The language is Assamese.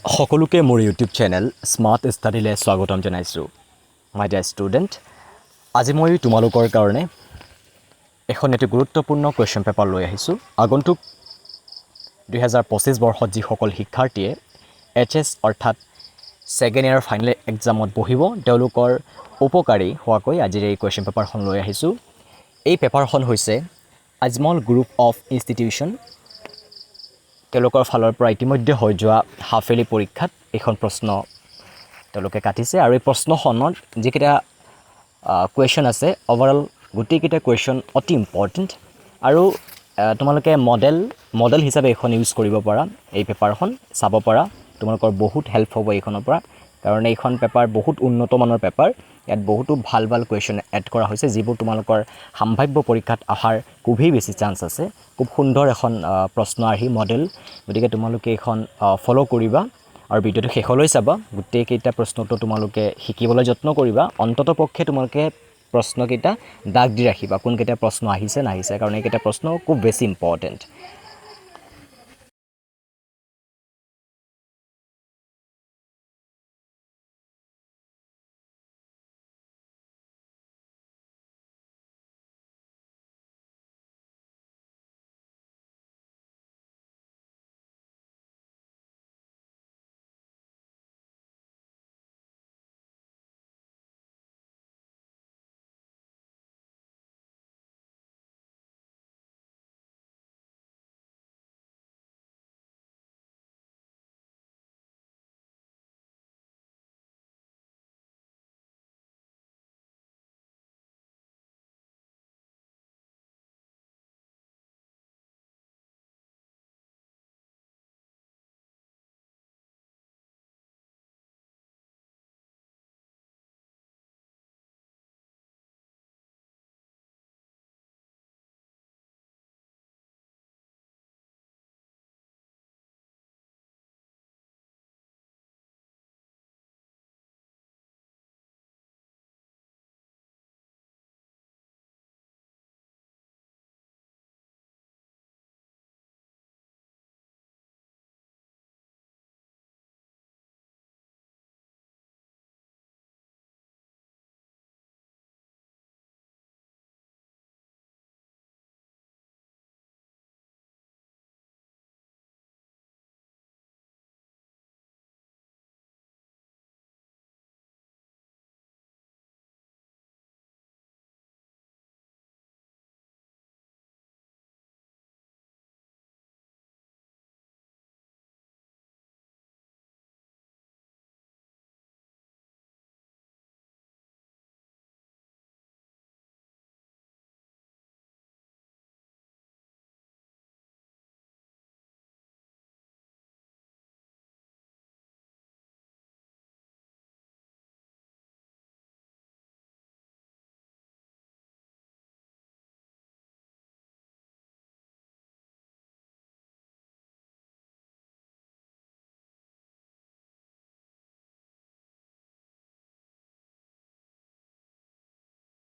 সকলোকে মোৰ ইউটিউব চেনেল স্মাৰ্ট ষ্টাডিলৈ স্বাগতম জনাইছোঁ। মাই ডিয়াৰ ষ্টুডেণ্ট, আজি মই তোমালোকৰ কাৰণে এখন এটি গুৰুত্বপূৰ্ণ কুৱেশ্যন পেপাৰ লৈ আহিছোঁ। আগন্তুক 2025 বৰ্ষত যিসকল শিক্ষাৰ্থীয়ে HS অৰ্থাৎ ছেকেণ্ড ইয়াৰ ফাইনেল এক্সামত বহিব, তেওঁলোকৰ উপকাৰী হোৱাকৈ আজিৰ এই কুৱেশ্যন পেপাৰখন লৈ আহিছোঁ। এই পেপাৰখন হৈছে আজমল গ্ৰুপ অফ ইনষ্টিটিউশ্যন, তেওঁলোকৰ ফালৰ পৰা ইতিমধ্যে হৈ যোৱা হাফ ইয়াৰলি পৰীক্ষাত এইখন প্ৰশ্ন তেওঁলোকে কাটিছে। আৰু এই প্ৰশ্নখনত যিকেইটা কুৱেশ্যন আছে, অভাৰঅল গোটেইকেইটা কুৱেশ্যন অতি ইম্পৰ্টেণ্ট আৰু তোমালোকে মডেল হিচাপে এইখন ইউজ কৰিব পাৰা। এই পেপাৰখন চাব পাৰা, তোমালোকৰ বহুত হেল্প হ'ব এইখনৰ পৰা, কাৰণ এইখন পেপাৰ বহুত উন্নতমানৰ পেপাৰ। ইয়াত বহুতো ভাল কুৱেশ্যন এড কৰা হৈছে, যিবোৰ তোমালোকৰ সাম্ভাব্য পৰীক্ষাত অহাৰ খুবেই বেছি চান্স আছে। খুব সুন্দৰ এখন প্ৰশ্ন আৰ্হি মডেল, গতিকে তোমালোকে এইখন ফ'ল' কৰিবা আৰু ভিডিঅ'টো শেষলৈ চাবা। গোটেইকেইটা প্ৰশ্নটো তোমালোকে শিকিবলৈ যত্ন কৰিবা। অন্ততঃপক্ষে তোমালোকে প্ৰশ্নকেইটা দাগ দি ৰাখিবা, কোনকেইটা প্ৰশ্ন আহিছে নাহিছে, কাৰণ এইকেইটা প্ৰশ্ন খুব বেছি ইম্পৰ্টেণ্ট।